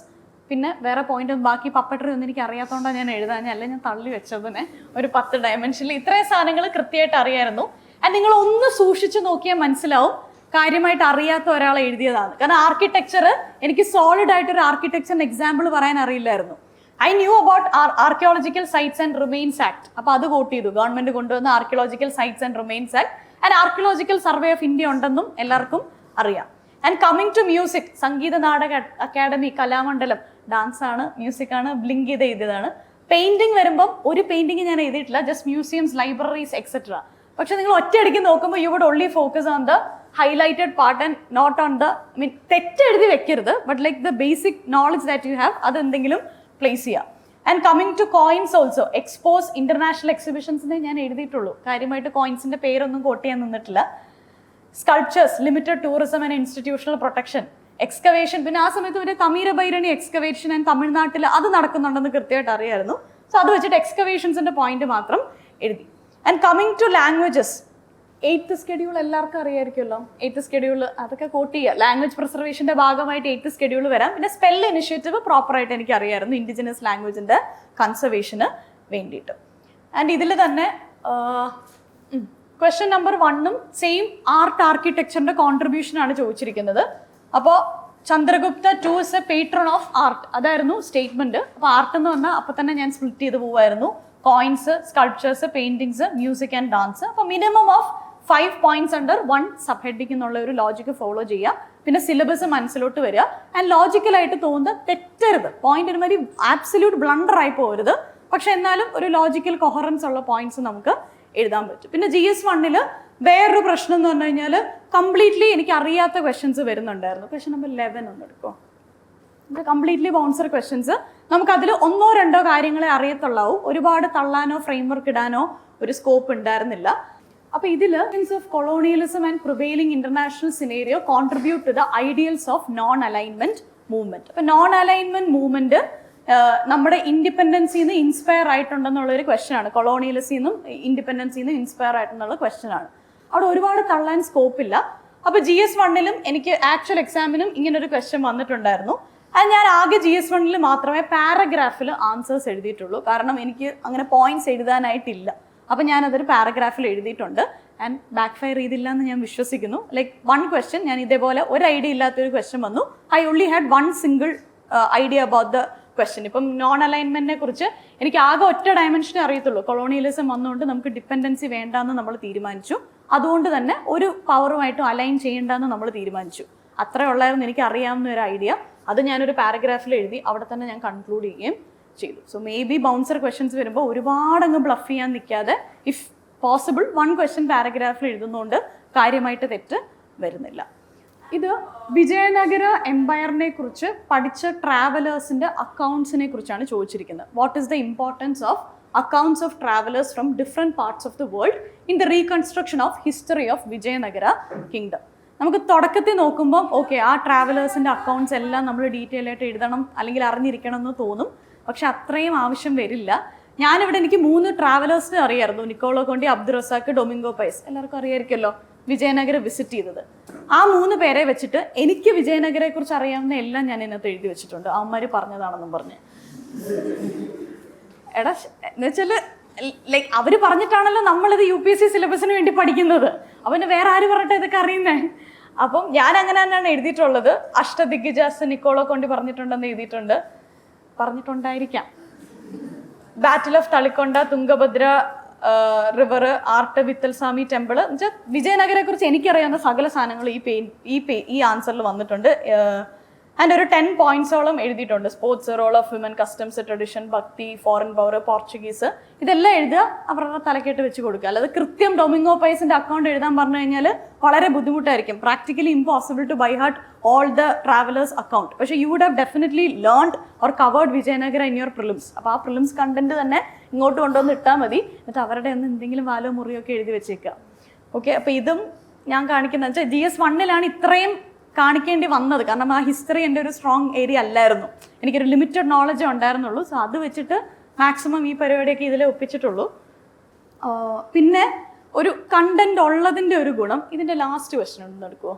പിന്നെ വേറെ പോയിന്റ് ബാക്കി പപ്പട്ടറി ഒന്നും എനിക്ക് അറിയാത്തതുകൊണ്ടാണ് ഞാൻ എഴുതാൻ, അല്ലെങ്കിൽ ഞാൻ തള്ളി വെച്ചതിനെ ഒരു 10 ഡയമെൻഷനിൽ ഇത്രയും സാധനങ്ങൾ കൃത്യമായിട്ട് അറിയായിരുന്നു. ആൻഡ് നിങ്ങൾ ഒന്ന് സൂക്ഷിച്ച് നോക്കിയാൽ മനസ്സിലാവും കാര്യമായിട്ട് അറിയാത്ത ഒരാൾ എഴുതിയതാണ്. കാരണം ആർക്കിടെക്ചർ, എനിക്ക് സോളിഡ് ആയിട്ടൊരു ആർക്കിടെക്ചറിന് എക്സാമ്പിൾ പറയാൻ അറിയില്ലായിരുന്നു. I new about archaeological sites and remains act. അപ്പോൾ അത് കോട്ട് ചെയ്തു. ഗവൺമെന്റ് കൊണ്ടുവന്ന archaeological sites and remains act and archaeological survey of India ഉണ്ടെന്നും എല്ലാവർക്കും അറിയാം. And coming to music, Sangeetha Nataka academy, Kalamandalam, dance ആണ്, മ്യൂസിക് ആണ്, ബ്ലിങ്ക് ചെയ്ത് എഴുതിയതാണ്. പെയിന്റിങ് വരുമ്പം ഒരു പെയിന്റിങ് ഞാൻ എഴുതിയിട്ടില്ല, ജസ്റ്റ് മ്യൂസിയംസ്, ലൈബ്രറീസ്, എക്സെട്ര. പക്ഷെ നിങ്ങൾ ഒറ്റയടിക്ക് നോക്കുമ്പോൾ you would only focus on the highlighted part and not on the, I mean, തെറ്റെഴുതി വെക്കരുത്, but like the basic knowledge that you have അത് എന്തെങ്കിലും പ്ലേസ് ചെയ്യുക. And coming to coins also, expos, international എക്സിബിഷൻസിനെ ഞാൻ എഴുതിയിട്ടുള്ളൂ, കാര്യമായിട്ട് കോയിൻസിന്റെ പേരൊന്നും കോട്ട് ചെയ്യാൻ നിന്നിട്ടില്ല. Sculptures, limited tourism and institutional protection, excavation. പിന്നെ ആ സമയത്ത് ഒരു തമീര ബൈരണി എക്സ്കവേഷൻ ആൻഡ് തമിഴ്നാട്ടിൽ അത് നടക്കുന്നുണ്ടെന്ന് കൃത്യമായിട്ട് അറിയായിരുന്നു. സോ അത് വെച്ചിട്ട് എക്സ്കവേഷൻസിന്റെ പോയിന്റ് മാത്രം എഴുതി. And coming to languages, 8th schedule എല്ലാവർക്കും അറിയായിരിക്കുമല്ലോ. 8th സ്കെഡ്യൂൾ അതൊക്കെ കോട്ട് ചെയ്യുക. ലാംഗ്വേജ് പ്രിസർവേഷന്റെ ഭാഗമായിട്ട് 8th സ്കെഡ്യൂൾ വരാം. പിന്നെ സ്പെൽ ഇനിഷ്യേറ്റീവ് പ്രോപ്പറായിട്ട് എനിക്ക് അറിയായിരുന്നു, ഇൻഡിജിനസ് ലാംഗ്വേജിന്റെ കൺസർവേഷന് വേണ്ടിയിട്ട്. ആൻഡ് ഇതിൽ തന്നെ ക്വസ്റ്റ്യൻ നമ്പർ 1 സെയിം ആർട്ട് ആർക്കിടെക്ചറിന്റെ കോൺട്രിബ്യൂഷൻ ആണ് ചോദിച്ചിരിക്കുന്നത്. അപ്പോൾ Chandragupta two is a patron of art, അതായിരുന്നു സ്റ്റേറ്റ്മെന്റ്. അപ്പോൾ ആർട്ട് എന്ന് പറഞ്ഞാൽ അപ്പോൾ തന്നെ ഞാൻ സ്പ്ലിറ്റ് ചെയ്ത് പോവായിരുന്നു. Coins, sculptures, paintings, music and dance. അപ്പോൾ minimum of 5 points under 1 sub heading എന്നുള്ള ഒരു ലോജിക്ക് ഫോളോ ചെയ്യുക. പിന്നെ സിലബസ് മനസ്സിലോട്ട് വരിക. ആൻഡ് ലോജിക്കലായിട്ട് തോന്നുന്നത് തെറ്റരുത്, പോയിന്റ് ഒരുമാതിരി ആബ്സല്യൂട്ട് ബ്ലണ്ടർ ആയി പോകരുത്. പക്ഷെ എന്നാലും ഒരു ലോജിക്കൽ കൊഹറൻസ് ഉള്ള പോയിന്റ്സ് നമുക്ക് എഴുതാൻ പറ്റും. പിന്നെ GS1 വേറൊരു പ്രശ്നം എന്ന് പറഞ്ഞു കഴിഞ്ഞാൽ കംപ്ലീറ്റ്ലി എനിക്ക് അറിയാത്ത ക്വസ്റ്റ്യൻസ് വരുന്നുണ്ടായിരുന്നു. ക്വസ്റ്റ്യൻ നമ്പർ 11 ഒന്ന് എടുക്കും. ഇത് കംപ്ലീറ്റ്ലി ബൗൺസർ ക്വസ്റ്റ്യൻസ്. നമുക്കതിൽ 1-2 കാര്യങ്ങളെ അറിയത്തുള്ളാവും. ഒരുപാട് തള്ളാനോ ഫ്രെയിം വർക്ക് ഇടാനോ ഒരു സ്കോപ്പ് ഉണ്ടായിരുന്നില്ല. അപ്പോൾ ഇതിൽ of colonialism and prevailing international scenario contribute to the ideals of non alignment movement. അപ്പോൾ നോൺ അലൈൻമെന്റ് മൂവ്മെന്റ് നമ്മുടെ ഇൻഡിപെൻഡൻസിൽ നിന്ന് ഇൻസ്പയർ ആയിട്ടുണ്ടെന്നുള്ളൊരു ക്വസ്റ്റ്യൻ ആണ്. കൊളോണിയലിസിൽ നിന്നും ഇൻഡിപെൻഡൻസിൽ നിന്നും ഇൻസ്പയർ ആയിട്ടുള്ള ക്വസ്റ്റ്യൻ ആണ്. അവിടെ ഒരുപാട് തള്ളാൻ സ്കോപ്പില്ല. അപ്പോൾ GS1 എനിക്ക് ആക്ച്വൽ എക്സാമിനും ഇങ്ങനൊരു ക്വസ്റ്റ്യൻ വന്നിട്ടുണ്ടായിരുന്നു. അത് ഞാൻ ആകെ GS1 മാത്രമേ പാരഗ്രാഫിൽ ആൻസേഴ്സ് എഴുതിയിട്ടുള്ളൂ. കാരണം എനിക്ക് അങ്ങനെ പോയിന്റ്സ് എഴുതാനായിട്ടില്ല. അപ്പം ഞാനതൊരു പാരഗ്രാഫിൽ എഴുതിയിട്ടുണ്ട്. ആൻഡ് ബാക്ക് ഫയർ ചെയ്തില്ല എന്ന് ഞാൻ വിശ്വസിക്കുന്നു. ലൈക്ക് 1 ക്വസ്റ്റ്യൻ ഞാൻ ഇതേപോലെ ഒരു ഐഡിയ ഇല്ലാത്തൊരു ക്വസ്റ്റ്യൻ വന്നു. I only had 1 single idea about the question. ഇപ്പം നോൺ അലൈൻമെന്റിനെ കുറിച്ച് എനിക്ക് ആകെ ഒറ്റ ഡയമെൻഷനെ അറിയത്തുള്ളൂ. കൊളോണിയലിസം വന്നുകൊണ്ട് നമുക്ക് ഡിപ്പെൻഡൻസി വേണ്ടാന്ന് നമ്മൾ തീരുമാനിച്ചു. അതുകൊണ്ട് തന്നെ ഒരു പവറുമായിട്ടും അലൈൻ ചെയ്യേണ്ടെന്ന് നമ്മൾ തീരുമാനിച്ചു. അത്രേ ഉള്ളായിരുന്നു എനിക്ക് അറിയാവുന്ന ഒരു ഐഡിയ. അത് ഞാനൊരു പാരഗ്രാഫിൽ എഴുതി അവിടെ തന്നെ ഞാൻ കൺക്ലൂഡ് ചെയ്യുകയും ചെയ്തു. So may be bouncer questions വരുമ്പോൾ ഒരുപാടങ്ങ് ബ്ലഫ് ചെയ്യാൻ നിൽക്കാതെ ഇഫ് പോസിബിൾ 1 ക്വസ്റ്റ്യൻ പാരഗ്രാഫിൽ എഴുതുന്നതുകൊണ്ട് കാര്യമായിട്ട് തെറ്റ് വരുന്നില്ല. ഇത് വിജയനഗര എംപയറിനെ കുറിച്ച് പഠിച്ച ട്രാവലേഴ്സിന്റെ അക്കൗണ്ട്സിനെ കുറിച്ചാണ് ചോദിച്ചിരിക്കുന്നത്. What is the importance of accounts of travellers from different parts of the world in the reconstruction of history of Vijayanagara kingdom. നമുക്ക് തുടക്കത്തിൽ നോക്കുമ്പം ഓക്കെ ആ ട്രാവലേഴ്സിൻ്റെ അക്കൗണ്ട്സ് എല്ലാം നമ്മൾ ഡീറ്റെയിൽ ആയിട്ട് എഴുതണം അല്ലെങ്കിൽ അറിഞ്ഞിരിക്കണം എന്ന് തോന്നും. പക്ഷെ അത്രയും ആവശ്യം വരില്ല. ഞാനിവിടെ എനിക്ക് 3 ട്രാവലേഴ്സിനെ അറിയായിരുന്നു. Niccolo Conti, Abdul Razzaq, Domingo Paes. എല്ലാവർക്കും അറിയായിരിക്കുമല്ലോ വിജയനഗരം വിസിറ്റ് ചെയ്തത്. ആ 3 പേരെ വെച്ചിട്ട് എനിക്ക് വിജയനഗരയെ കുറിച്ച് അറിയാവുന്ന എല്ലാം ഞാൻ ഇതിനകത്ത് എഴുതി വെച്ചിട്ടുണ്ട്. അവന്മാർ പറഞ്ഞതാണെന്നും പറഞ്ഞ്. എടാ എന്ന് വെച്ചാൽ ലൈക്ക് അവർ പറഞ്ഞിട്ടാണല്ലോ നമ്മളിത് UPSC സിലബസിന് വേണ്ടി പഠിക്കുന്നത്. അവന് വേറെ ആര് പറഞ്ഞിട്ട് ഇതൊക്കെ അറിയുന്നേ? അപ്പം ഞാൻ അങ്ങനെ തന്നെയാണ് എഴുതിയിട്ടുള്ളത്. അഷ്ടദിഗ്ഗജാസ് നിക്കോളോ കൊണ്ട് പറഞ്ഞിട്ടുണ്ടെന്ന് എഴുതിയിട്ടുണ്ട്, പറഞ്ഞിട്ടുണ്ടായിരിക്കാം. Battle of Talikota, Tungabhadra river, art Vitthalswami temple, എന്നുവെച്ചാൽ വിജയനഗരെ കുറിച്ച് എനിക്കറിയാവുന്ന സകല സാധനങ്ങൾ ഈ ആൻസറിൽ വന്നിട്ടുണ്ട്. ആൻഡ് ഒരു 10 പോയിന്റ്സോളം എഴുതിയിട്ടുണ്ട്. Sports, role of women, customs, tradition, bhakti, foreign power, Portuguese, ഇതെല്ലാം എഴുതുക, അവരുടെ തലക്കെട്ട് വെച്ച് കൊടുക്കുക. അല്ലാതെ കൃത്യം ഡൊമിങ്ങോ പൈസിന്റെ അക്കൗണ്ട് എഴുതാൻ പറഞ്ഞു കഴിഞ്ഞാൽ വളരെ ബുദ്ധിമുട്ടായിരിക്കും. Practically impossible to by heart all the travellers account. പക്ഷേ you would have definitely learned or covered Vijayanagara in your prelims. അപ്പോൾ ആ പ്രിലിംസ് കണ്ടന്റ് തന്നെ ഇങ്ങോട്ട് കൊണ്ടുവന്ന് ഇട്ടാൽ മതി. എന്നിട്ട് അവരുടെ ഒന്ന് എന്തെങ്കിലും വാലോ മുറിയോ ഒക്കെ എഴുതി വെച്ചേക്കുക. ഓക്കെ, അപ്പോൾ ഇതും ഞാൻ കാണിക്കുന്നത് വെച്ചാൽ GS1 ഇത്രയും കാണിക്കേണ്ടി വന്നത്. കാരണം ആ ഹിസ്റ്ററി എൻ്റെ ഒരു സ്ട്രോങ് ഏരിയ അല്ലായിരുന്നു, എനിക്കൊരു ലിമിറ്റഡ് നോളജേ ഉണ്ടായിരുന്നുള്ളൂ. സോ അത് വെച്ചിട്ട് മാക്സിമം ഈ പരിപാടിയൊക്കെ ഇതിലേ ഒപ്പിച്ചിട്ടുള്ളൂ. പിന്നെ ഒരു കണ്ടന്റ് ഉള്ളതിൻ്റെ ഒരു ഗുണം, ഇതിൻ്റെ ലാസ്റ്റ് ക്വസ്റ്റ്യൻ ഒന്ന് എടുക്കുമോ?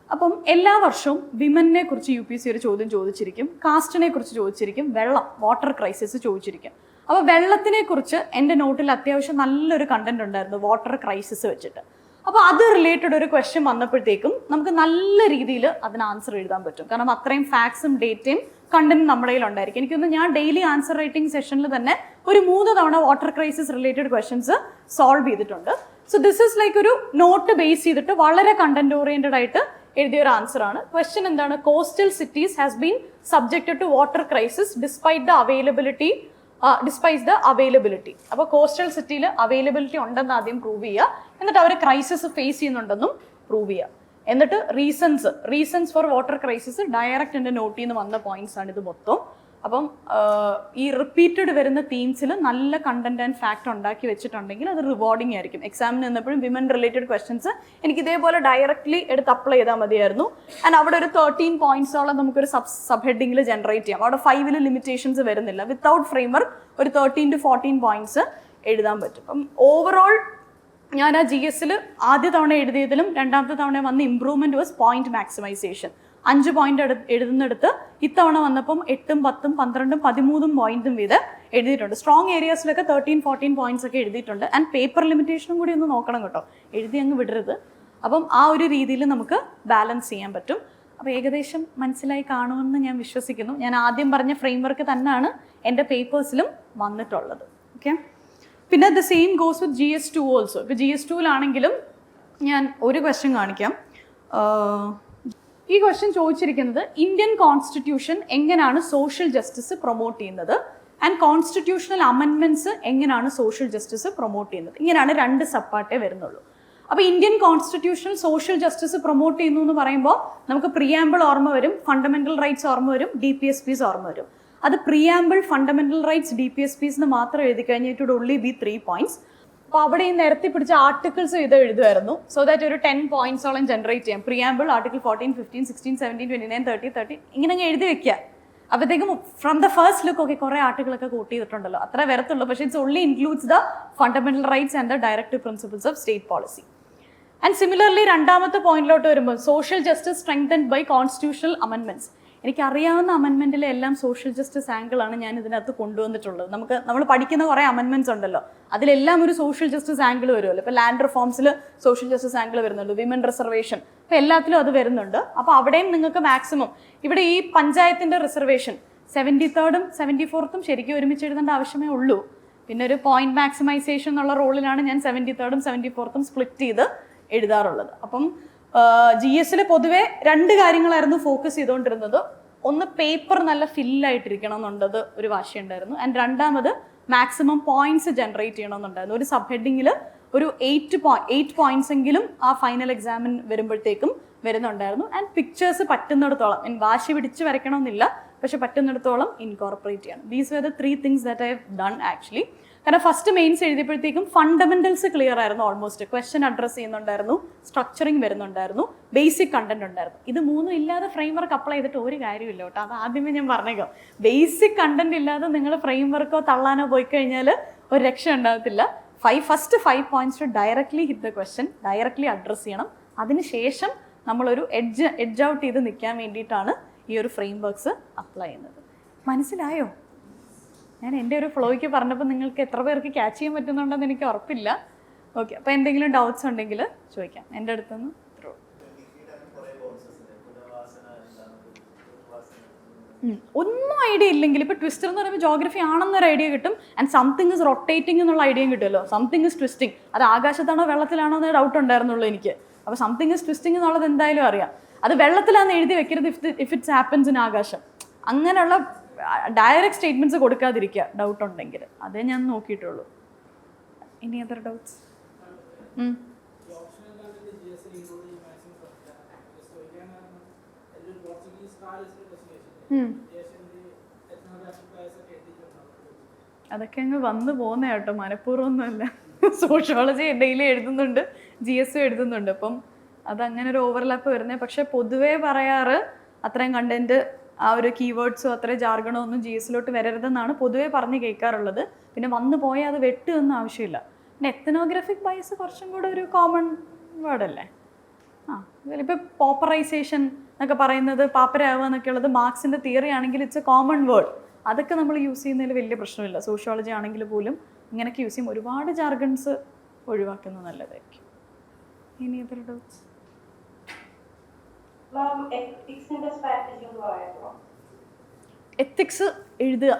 അപ്പം എല്ലാ വർഷവും വിമനെ കുറിച്ച് UPSC ഒരു ചോദ്യം ചോദിച്ചിരിക്കും, കാസ്റ്റിനെ കുറിച്ച് ചോദിച്ചിരിക്കും, വെള്ളം, വാട്ടർ ക്രൈസിസ് ചോദിച്ചിരിക്കും. അപ്പോൾ വെള്ളത്തിനെ കുറിച്ച് എൻ്റെ നോട്ടിൽ അത്യാവശ്യം നല്ലൊരു കണ്ടന്റ് ഉണ്ടായിരുന്നു വാട്ടർ ക്രൈസിസ് വെച്ചിട്ട്. അപ്പോൾ അത് റിലേറ്റഡ് ഒരു ക്വസ്റ്റ്യൻ വന്നപ്പോഴത്തേക്കും നമുക്ക് നല്ല രീതിയിൽ അതിന് ആൻസർ എഴുതാൻ പറ്റും. കാരണം അത്രയും ഫാക്ട്സും ഡേറ്റയും കണ്ടന്റ് നമ്മുടെ കയ്യിൽ ഉണ്ടായിരിക്കും. എനിക്കൊന്ന് ഞാൻ ഡെയിലി ആൻസർ റൈറ്റിംഗ് സെഷനിൽ തന്നെ ഒരു 3 തവണ water crisis related questions solve ചെയ്തിട്ടുണ്ട്. സോ ദിസ് ഇസ് ലൈക്ക് ഒരു നോട്ട് ബേസ് ചെയ്തിട്ട് വളരെ കണ്ടന്റ് ഓറിയന്റഡ് ആയിട്ട് എഴുതിയ ഒരു ആൻസർ ആണ്. ക്വസ്റ്റ്യൻ എന്താണ്? Coastal cities has been subjected to water crisis despite the availability. അപ്പോൾ കോസ്റ്റൽ സിറ്റിയിൽ അവൈലബിലിറ്റി ഉണ്ടെന്ന് ആദ്യം പ്രൂവ് ചെയ്യുക, എന്നിട്ട് അവർ ക്രൈസിസ് ഫേസ് ചെയ്യുന്നുണ്ടെന്നും പ്രൂവ് ചെയ്യുക. എന്നിട്ട് reasons for water crisis direct എൻ്റെ നോട്ടിൽ നിന്ന് വന്ന പോയിന്റ്സ് ആണ് ഇത് മൊത്തം. അപ്പം ഈ റിപ്പീറ്റഡ് വരുന്ന തീംസിൽ നല്ല കണ്ടന്റ് ആൻഡ് ഫാക്ട് ഉണ്ടാക്കി വെച്ചിട്ടുണ്ടെങ്കിൽ അത് റിവാർഡിംഗ് ആയിരിക്കും. എക്സാമിന് നിന്നപ്പോഴും വിമൻ റിലേറ്റഡ് ക്വസ്റ്റ്യൻസ് എനിക്ക് ഇതേപോലെ ഡയറക്റ്റ്ലി എടുത്ത് അപ്ലൈ ചെയ്താൽ മതിയായിരുന്നു. ആൻഡ് അവിടെ ഒരു 13 പോയിന്റ്സോളം നമുക്കൊരു സബ് ഹെഡിങ്ങിൽ ജനറേറ്റ് ചെയ്യാം. അവിടെ 5 ലിമിറ്റേഷൻസ് വരുന്നില്ല. വിത്തൗട്ട് ഫ്രെയിംവർക്ക് ഒരു 13 to 14 പോയിന്റ്സ് എഴുതാൻ പറ്റും. അപ്പം ഓവറോൾ ഞാൻ ആ GS ആദ്യ തവണ എഴുതിയതിലും രണ്ടാമത്തെ തവണ വന്ന improvement was point maximisation. 5 point എഴുതുന്നിടത്ത് ഇത്തവണ വന്നപ്പം 8, 10, 12, 13 പോയിന്റും വീതം എഴുതിയിട്ടുണ്ട്. സ്ട്രോങ് ഏരിയാസിലൊക്കെ 13, 14 പോയിന്റ്സ് ഒക്കെ എഴുതിയിട്ടുണ്ട്. ആൻഡ് പേപ്പർ ലിമിറ്റേഷനും കൂടി ഒന്ന് നോക്കണം കേട്ടോ, എഴുതി അങ്ങ് വിടരുത്. അപ്പം ആ ഒരു രീതിയിൽ നമുക്ക് ബാലൻസ് ചെയ്യാൻ പറ്റും. അപ്പോൾ ഏകദേശം മനസ്സിലായി കാണുമെന്ന് ഞാൻ വിശ്വസിക്കുന്നു. ഞാൻ ആദ്യം പറഞ്ഞ ഫ്രെയിംവർക്ക് തന്നെയാണ് എൻ്റെ പേപ്പേഴ്സിലും വന്നിട്ടുള്ളത്. ഓക്കെ, പിന്നെ the same goes with GS2 also. ഇപ്പോൾ GS2 ഞാൻ ഒരു ക്വസ്റ്റ്യൻ കാണിക്കാം. ഈ ക്വസ്റ്റ്യൻ ചോദിച്ചിരിക്കുന്നത് ഇന്ത്യൻ കോൺസ്റ്റിറ്റ്യൂഷൻ എങ്ങനെയാണ് സോഷ്യൽ ജസ്റ്റിസ് പ്രൊമോട്ട് ചെയ്യുന്നത് ആൻഡ് കോൺസ്റ്റിറ്റ്യൂഷണൽ അമെൻമെന്റ്സ് എങ്ങനെയാണ് സോഷ്യൽ ജസ്റ്റിസ് പ്രൊമോട്ട് ചെയ്യുന്നത്. ഇങ്ങനെയാണ് 2 സബ്പാർട്ടേ വരുന്നുള്ളൂ. അപ്പോൾ Indian constitutional social justice promote ചെയ്യുന്നു എന്ന് പറയുമ്പോൾ നമുക്ക് പ്രിയാമ്പിൾ ഓർമ്മ വരും, ഫണ്ടമെന്റൽ റൈറ്റ്സ് ഓർമ്മ വരും, DPSPs ഓർമ്മ വരും. അത് പ്രിയാമ്പിൾ, ഫണ്ടമെന്റൽ റൈറ്റ്സ്, DPSPs എന്ന് മാത്രം എഴുതി കഴിഞ്ഞാൽ it would only be 3 points. അപ്പോൾ അവിടെ ഈ നിരത്തി പിടിച്ച ആർട്ടിക്കിൾസ് ഇത് എഴുതുമായിരുന്നു. സോ ദാറ്റ് ഒരു 10 പോയിന്റ്സോളം ജനറേറ്റ് ചെയ്യാം. പ്രിയാമ്പിൾ, ആർട്ടിക്കിൾ 14, 15, 16, 17, 29, 30, 30 ഇങ്ങനെ എഴുതി വെക്കുക. അപ്പോഴത്തേക്കും ഫ്രം ദ ഫസ്റ്റ് ലുക്ക് ഒക്കെ കുറേ ആർട്ടിക്കിളൊക്കെ കോട്ട് ചെയ്തിട്ടുണ്ടല്ലോ, അത്ര വരത്തുള്ളൂ. പക്ഷേ it's only includes the fundamental rights and the directive principles of state policy. And similarly രണ്ടാമത്തെ പോയിന്റിലോട്ട് വരുമ്പോൾ social justice strengthened by constitutional അമെൻമെന്റ്സ്. എനിക്കറിയാവുന്ന അമെൻമെന്റിലെ എല്ലാം സോഷ്യൽ ജസ്റ്റിസ് ആംഗിളാണ് ഞാൻ ഇതിനകത്ത് കൊണ്ടുവന്നിട്ടുള്ളത്. നമ്മൾ പഠിക്കുന്ന കുറേ അമെൻമെന്റ്സ് ഉണ്ടല്ലോ, അതിലെല്ലാം ഒരു സോഷ്യൽ ജസ്റ്റിസ് ആംഗിൾ വരുമല്ലോ. ഇപ്പോൾ ലാൻഡ് റിഫോംസിൽ സോഷ്യൽ ജസ്റ്റിസ് ആംഗിൾ വരുന്നുണ്ട്, വിമൻ റിസർവേഷൻ, അപ്പോൾ എല്ലാത്തിലും അത് വരുന്നുണ്ട്. അപ്പോൾ അവിടെയും നിങ്ങൾക്ക് മാക്സിമം ഇവിടെ ഈ പഞ്ചായത്തിൻ്റെ റിസർവേഷൻ 73rd 74th ശരിക്കും ഒരുമിച്ച് എഴുതേണ്ട ആവശ്യമേ ഉള്ളൂ. പിന്നെ ഒരു പോയിന്റ് മാക്സിമൈസേഷൻ എന്നുള്ള റോളിലാണ് ഞാൻ 73rd 74th സ്പ്ലിറ്റ് ചെയ്ത് എഴുതാറുള്ളത്. അപ്പം GS പൊതുവെ 2 കാര്യങ്ങളായിരുന്നു ഫോക്കസ് ചെയ്തുകൊണ്ടിരുന്നത്. ഒന്ന് പേപ്പർ നല്ല ഫില്ലായിട്ടിരിക്കണം എന്നുള്ളത് ഒരു വാശിയുണ്ടായിരുന്നു. ആൻഡ് രണ്ടാമത് മാക്സിമം പോയിന്റ്സ് ജനറേറ്റ് ചെയ്യണമെന്നുണ്ടായിരുന്നു. ഒരു സബ് ഹെഡിങ്ങിൽ ഒരു 8 പോയിന്റ്സ് എങ്കിലും ആ ഫൈനൽ എക്സാമിന് വരുമ്പോഴത്തേക്കും വരുന്നുണ്ടായിരുന്നു. ആൻഡ് പിക്ചേഴ്സ് പറ്റുന്നിടത്തോളം, വാശി പിടിച്ച് വരയ്ക്കണമെന്നില്ല, പക്ഷെ പറ്റുന്നിടത്തോളം ഇൻകോർപ്പറേറ്റ് ചെയ്യണം. These were the 3 things that I have done actually. കാരണം ഫസ്റ്റ് മെയിൻസ് എഴുതിയപ്പോഴത്തേക്കും ഫണ്ടമെന്റൽസ് ക്ലിയർ ആയിരുന്നു. ഓൾമോസ്റ്റ് ക്വസ്റ്റ്യൻ അഡ്രസ് ചെയ്യുന്നുണ്ടായിരുന്നു, സ്ട്രക്ചറിങ് വരുന്നുണ്ടായിരുന്നു, ബേസിക് കണ്ടന്റ് ഉണ്ടായിരുന്നു. ഇത് 3 ഇല്ലാതെ ഫ്രെയിംവർക്ക് അപ്ലൈ ചെയ്തിട്ട് ഒരു കാര്യമില്ല കേട്ടോ. അത് ആദ്യമേ ഞാൻ പറഞ്ഞേക്കാം. ബേസിക് കണ്ടന്റ് ഇല്ലാതെ നിങ്ങൾ ഫ്രെയിംവർക്കോ തള്ളാനോ പോയി കഴിഞ്ഞാൽ ഒരു രക്ഷ ഉണ്ടാകത്തില്ല. First 5 points directly hit the question, directly address ചെയ്യണം. അതിനുശേഷം നമ്മളൊരു എഡ്ജ് ഔട്ട് ചെയ്ത് നിൽക്കാൻ വേണ്ടിയിട്ടാണ് ഈ ഒരു ഫ്രെയിംവർക്ക്സ് അപ്ലൈ ചെയ്യുന്നത്. മനസ്സിലായോ? ഞാൻ എൻ്റെ ഒരു ഫ്ലോയ്ക്ക് പറഞ്ഞപ്പോൾ നിങ്ങൾക്ക് എത്ര പേർക്ക് ക്യാച്ച് ചെയ്യാൻ പറ്റുന്നുണ്ടെന്ന് എനിക്ക് ഉറപ്പില്ല. ഓക്കെ, അപ്പോൾ എന്തെങ്കിലും ഡൗട്ട്സ് ഉണ്ടെങ്കിൽ ചോദിക്കാം എൻ്റെ അടുത്തുനിന്ന്. ഒന്നും ഐഡിയ ഇല്ലെങ്കിൽ ഇപ്പോൾ ട്വിസ്റ്റർ എന്ന് പറയുമ്പോൾ ജോഗ്രഫി ആണെന്നൊരു ഐഡിയ കിട്ടും. ആൻഡ് സംതിങ് ഇസ് റൊട്ടേറ്റിംഗ് എന്നുള്ള ഐഡിയയും കിട്ടുമല്ലോ. സംതിങ് ഇസ് ട്വിസ്റ്റിംഗ്, അത് ആകാശത്താണോ വെള്ളത്തിലാണോ എന്ന് ഡൗട്ട് ഉണ്ടായിരുന്നുള്ളൂ എനിക്ക്. അപ്പോൾ സംതിങ് ഇസ് ട്വിസ്റ്റിംഗ് എന്നുള്ളത് എന്തായാലും അറിയാം. അത് വെള്ളത്തിലാണെന്ന് എഴുതി വെക്കരുത് ഇഫ് ഇറ്റ്സ് ഹാപ്പൻസ് ഇൻ ആകാശം. അങ്ങനെയുള്ള ഡയറക്റ്റ് സ്റ്റേറ്റ്മെന്റ്സ് കൊടുക്കാതിരിക്കുക ഡൗട്ട് ഉണ്ടെങ്കിൽ. അതേ ഞാൻ നോക്കിയിട്ടുള്ളൂ. ഇനി അതർ ഡൗട്ട്സ്? അതൊക്കെ അങ്ങ് വന്നു പോകുന്ന കേട്ടോ, മനഃപൂർവ്വമൊന്നുമല്ല. സോഷ്യോളജി ഡെയിലി എഴുതുന്നുണ്ട്, GS എഴുതുന്നുണ്ട്. അപ്പം അതങ്ങനെ ഒരു ഓവർലാപ്പ് വരുന്നത്. പക്ഷെ പൊതുവേ പറയാറ് അത്രയും കണ്ടന്റ്, ആ ഒരു കീവേഡ്സോ അത്രയും ജാർഗണോ ഒന്നും GS വരരുതെന്നാണ് പൊതുവേ പറഞ്ഞ് കേൾക്കാറുള്ളത്. പിന്നെ വന്നു പോയാൽ അത് വെട്ടുകയൊന്നും ആവശ്യമില്ല. പിന്നെ എത്തനോഗ്രാഫിക് ബയസ് കുറച്ചും കൂടെ ഒരു കോമൺ വേർഡല്ലേ. ഇതിലിപ്പോൾ പോപ്പറൈസേഷൻ എന്നൊക്കെ പറയുന്നത്, പാപ്പരാവുക എന്നൊക്കെ ഉള്ളത് മാർക്സിൻ്റെ തിയറി ആണെങ്കിൽ ഇറ്റ്സ് എ കോമൺ വേർഡ്. അതൊക്കെ നമ്മൾ യൂസ് ചെയ്യുന്നതിൽ വലിയ പ്രശ്നമില്ല. സോഷ്യോളജി ആണെങ്കിൽ പോലും ഇങ്ങനെയൊക്കെ യൂസ് ചെയ്യും. ഒരുപാട് ജാർഗൺസ് ഒഴിവാക്കുന്നത് നല്ലതായിരിക്കും. ഇനി അതർ ഡൗട്ട്സ്? എത്തിക്സ് എഴുതുക,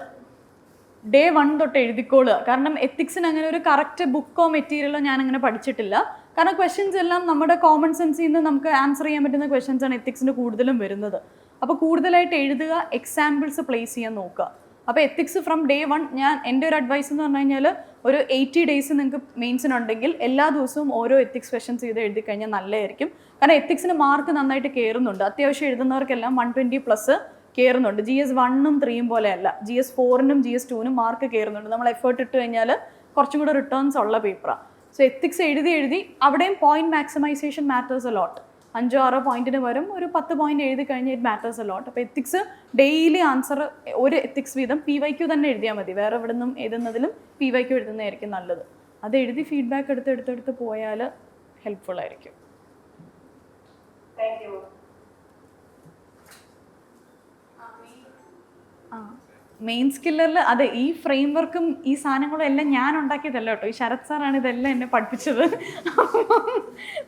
ഡേ 1 തൊട്ട് എഴുതിക്കോളുക. കാരണം എത്തിക്സിന് അങ്ങനെ ഒരു കറക്റ്റ് ബുക്കോ മെറ്റീരിയലോ ഞാൻ അങ്ങനെ പഠിച്ചിട്ടില്ല. കാരണം ക്വസ്റ്റ്യൻസ് എല്ലാം നമ്മുടെ കോമൺ സെൻസിൽ നിന്ന് നമുക്ക് ആൻസർ ചെയ്യാൻ പറ്റുന്ന ക്വസ്റ്റ്യൻസ് ആണ് എത്തിക്സിന് കൂടുതലും വരുന്നത്. അപ്പോൾ കൂടുതലായിട്ട് എഴുതുക, എക്സാമ്പിൾസ് പ്ലേസ് ചെയ്യാൻ നോക്കുക. അപ്പോൾ എത്തിക്സ് ഫ്രം ഡേ 1, ഞാൻ എൻ്റെ ഒരു അഡ്വൈസ് എന്ന് പറഞ്ഞു കഴിഞ്ഞാൽ ഒരു 80 days നിങ്ങൾക്ക് മെയിൻസിനുണ്ടെങ്കിൽ എല്ലാ ദിവസവും ഓരോ എത്തിക്സ് ക്വസ്റ്റ്യൻസ് ചെയ്ത് എഴുതി കഴിഞ്ഞാൽ നല്ലതായിരിക്കും. കാരണം എത്തിക്സിന് മാർക്ക് നന്നായിട്ട് കയറുന്നുണ്ട്. അത്യാവശ്യം എഴുതുന്നവർക്കെല്ലാം 120+ കയറുന്നുണ്ട്. GS 1ഉം 3ഉം പോലെയല്ല, GS 4നും GS 2നും മാർക്ക് കയറുന്നുണ്ട്. നമ്മൾ എഫേർട്ട് ഇട്ട് കഴിഞ്ഞാൽ കുറച്ചും കൂടെ റിട്ടേൺസ് ഉള്ള പേപ്പറാണ്. സോ എത്തിക്സ് എഴുതി അവിടെയും point maximisation matters a lot. 5-6 പോയിന്റിന് വരും, ഒരു 10 പോയിന്റ് എഴുതി കഴിഞ്ഞാൽ ഇറ്റ് മാറ്റേഴ്സ് എ ലോട്ട്. അപ്പോൾ എത്തിക്സ് ഡെയിലി ആൻസർ ഒരു എത്തിക്സ് വീതം PYQ തന്നെ എഴുതിയാൽ മതി. വേറെ എവിടെ നിന്നും എഴുതുന്നതിലും PYQ എഴുതുന്നതായിരിക്കും നല്ലത്. അത് എഴുതി ഫീഡ്ബാക്ക് എടുത്ത് പോയാൽ ഹെൽപ്ഫുൾ ആയിരിക്കും. മെയിൻ സ്കില്ലറിൽ അതെ, ഈ ഫ്രെയിം വർക്കും ഈ സാധനങ്ങളും എല്ലാം ഞാൻ ഉണ്ടാക്കിയതല്ല കേട്ടോ. ഈ ശരത് സാറാണ് ഇതെല്ലാം എന്നെ പഠിപ്പിച്ചത്.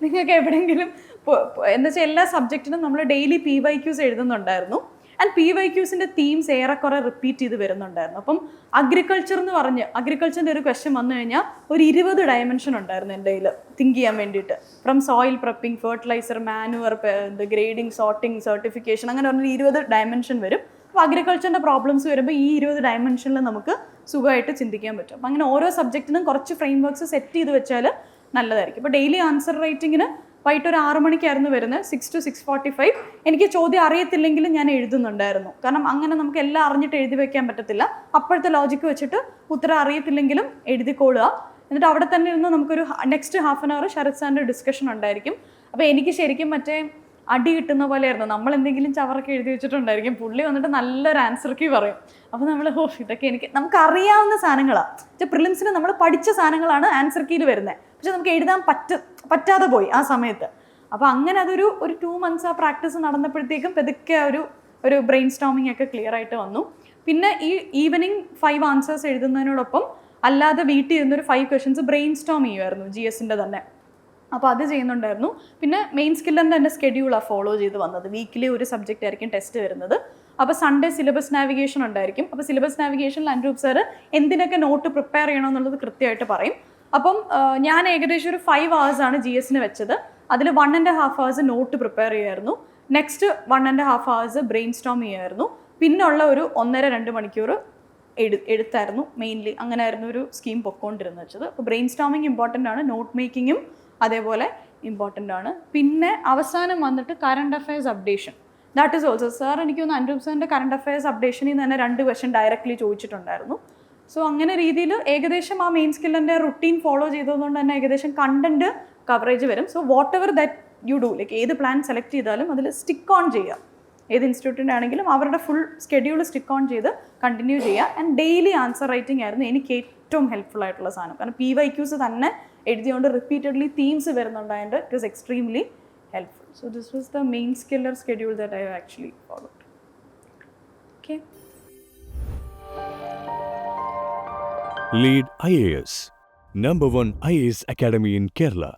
നിങ്ങൾക്ക് എവിടെയെങ്കിലും എന്ന് വെച്ചാൽ എല്ലാ സബ്ജക്റ്റിനും നമ്മൾ ഡെയിലി PYQs എഴുതുന്നുണ്ടായിരുന്നു. ആൻഡ് PYQസിൻ്റെ തീംസ് ഏറെക്കുറെ റിപ്പീറ്റ് ചെയ്ത് വരുന്നുണ്ടായിരുന്നു. അപ്പം അഗ്രികൾച്ചർ എന്ന് പറഞ്ഞ് അഗ്രികൾച്ചറിൻ്റെ ഒരു ക്വസ്റ്റ്യൻ വന്നു കഴിഞ്ഞാൽ ഒരു 20 ഡയമെൻഷൻ ഉണ്ടായിരുന്നു എൻ്റെ കയ്യിൽ തിങ്ക് ചെയ്യാൻ വേണ്ടിയിട്ട്. From soil prepping, fertiliser, manure, grading, sorting, certification, അങ്ങനെ പറഞ്ഞൊരു 20 ഡയമെൻഷൻ വരും. അപ്പോൾ അഗ്രികൾച്ചറിൻ്റെ പ്രോബ്ലംസ് വരുമ്പോൾ ഈ 20 ഡയമെൻഷനിൽ നമുക്ക് സുഖമായിട്ട് ചിന്തിക്കാൻ പറ്റും. അപ്പം അങ്ങനെ ഓരോ സബ്ജക്റ്റിനും കുറച്ച് ഫ്രെയിം വർക്ക്സ് സെറ്റ് ചെയ്ത് വെച്ചാൽ നല്ലതായിരിക്കും. ഇപ്പോൾ ഡെയിലി ആൻസർ റൈറ്റിങ്ങിന് വൈകിട്ട് ഒരു 6 മണിക്കായിരുന്നു വരുന്നത്, 6 to 6:45. എനിക്ക് ചോദ്യം അറിയത്തില്ലെങ്കിലും ഞാൻ എഴുതുന്നുണ്ടായിരുന്നു. കാരണം അങ്ങനെ നമുക്ക് എല്ലാം അറിഞ്ഞിട്ട് എഴുതി വെക്കാൻ പറ്റത്തില്ല. അപ്പോഴത്തെ ലോജിക്ക് വെച്ചിട്ട് ഉത്തരം അറിയത്തില്ലെങ്കിലും എഴുതിക്കോളുക. എന്നിട്ട് അവിടെ തന്നെ ഇരുന്ന് നമുക്കൊരു next half an hour Sarath സാറിൻ്റെ ഡിസ്കഷൻ ഉണ്ടായിരിക്കും. അപ്പോൾ എനിക്ക് ശരിക്കും മറ്റേ അടി കിട്ടുന്ന പോലെയായിരുന്നു. നമ്മൾ എന്തെങ്കിലും ചവറൊക്കെ എഴുതി വെച്ചിട്ടുണ്ടായിരിക്കും, പുള്ളി വന്നിട്ട് നല്ലൊരു ആൻസർ കീ പറയും. അപ്പോൾ നമ്മൾ ഇതൊക്കെ നമുക്കറിയാവുന്ന സാധനങ്ങളാണ്. പ്രിലിംസിന് നമ്മൾ പഠിച്ച സാധനങ്ങളാണ് ആൻസർ കീയിൽ വരുന്നത്. പക്ഷെ നമുക്ക് എഴുതാൻ പറ്റാതെ പോയി ആ സമയത്ത്. അപ്പോൾ അങ്ങനെ അതൊരു 2 months ആ പ്രാക്ടീസ് നടന്നപ്പോഴത്തേക്കും പെതുക്കെ ഒരു ബ്രെയിൻ സ്റ്റോമിംഗ് ഒക്കെ ക്ലിയർ ആയിട്ട് വന്നു. പിന്നെ ഈ ഈവനിങ് 5 ആൻസേഴ്സ് എഴുതുന്നതിനോടൊപ്പം അല്ലാതെ വീട്ടിൽ ഇരുന്നൊരു 5 questions ബ്രെയിൻ സ്റ്റോം ചെയ്യുമായിരുന്നു, GSൻ്റെ തന്നെ. അപ്പോൾ അത് ചെയ്യുന്നുണ്ടായിരുന്നു. പിന്നെ മെയിൻ സ്കില്ലറിൻ്റെ തന്നെ സ്കെഡ്യൂളാണ് ഫോളോ ചെയ്ത് വന്നത്. വീക്കിലി ഒരു സബ്ജക്റ്റ് ആയിരിക്കും ടെസ്റ്റ് വരുന്നത്. അപ്പോൾ സൺഡേ സിലബസ് നാവിഗേഷൻ ഉണ്ടായിരിക്കും. അപ്പോൾ സിലബസ് നാവിഗേഷനിൽ അൻരൂപ് സാറ് എന്തിനൊക്കെ നോട്ട് പ്രിപ്പയർ ചെയ്യണമെന്നുള്ളത് കൃത്യമായിട്ട് പറയും. അപ്പം ഞാൻ ഏകദേശം ഒരു 5 hours ആണ് GSന് വെച്ചത്. അതിൽ 1.5 hours നോട്ട് പ്രിപ്പയർ ചെയ്യുമായിരുന്നു. നെക്സ്റ്റ് 1.5 hours ബ്രെയിൻ സ്റ്റോം ചെയ്യുമായിരുന്നു. പിന്നുള്ള ഒരു 1.5-2 മണിക്കൂർ എഴുത്തായിരുന്നു മെയിൻലി. അങ്ങനെ ആയിരുന്നു ഒരു സ്കീം പൊക്കോണ്ടിരുന്നത് വെച്ചത്. അപ്പോൾ ബ്രെയിൻ സ്റ്റോമിങ് ഇമ്പോർട്ടൻ്റ് ആണ്, നോട്ട് മേക്കിങ്ങും അതേപോലെ ഇമ്പോർട്ടൻ്റ് ആണ്. പിന്നെ അവസാനം വന്നിട്ട് current affairs updation, that is also sir എനിക്ക് തോന്നുന്നു അൻരൂപ് സാറിൻ്റെ കറണ്ട് അഫയേഴ്സ് അപ്ഡേഷനിൽ നിന്ന് തന്നെ 2 question ഡയറക്റ്റ്ലി ചോദിച്ചിട്ടുണ്ടായിരുന്നു. സോ അങ്ങനെ രീതിയിൽ ഏകദേശം ആ മെയിൻ സ്കില്ലിൻ്റെ റുട്ടീൻ ഫോളോ ചെയ്തതുകൊണ്ട് തന്നെ ഏകദേശം കണ്ടന്റ് കവറേജ് വരും. So whatever that you do, like ഏത് പ്ലാൻ സെലക്ട് ചെയ്താലും അതിൽ സ്റ്റിക്ക് ഓൺ ചെയ്യുക. ഏത് ഇൻസ്റ്റിറ്റ്യൂട്ടിൻ്റെ ആണെങ്കിലും അവരുടെ ഫുൾ സ്കെഡ്യൂൾ സ്റ്റിക്ക് ഓൺ ചെയ്ത് കണ്ടിന്യൂ ചെയ്യുക. ആൻഡ് ഡെയിലി ആൻസർ റൈറ്റിംഗ് ആയിരുന്നു എനിക്ക് ഏറ്റവും ഹെൽപ്ഫുൾ ആയിട്ടുള്ള സാധനം. കാരണം PYQs തന്നെ എഴുതിയോണ്ട് റിപ്പീറ്റഡ്ലി തീംസ് വരുന്നുണ്ടായതുകൊണ്ട് it was extremely helpful. So this was the main skiller schedule that I actually followed. Okay. Lead IAS, #1 IAS Academy in Kerala.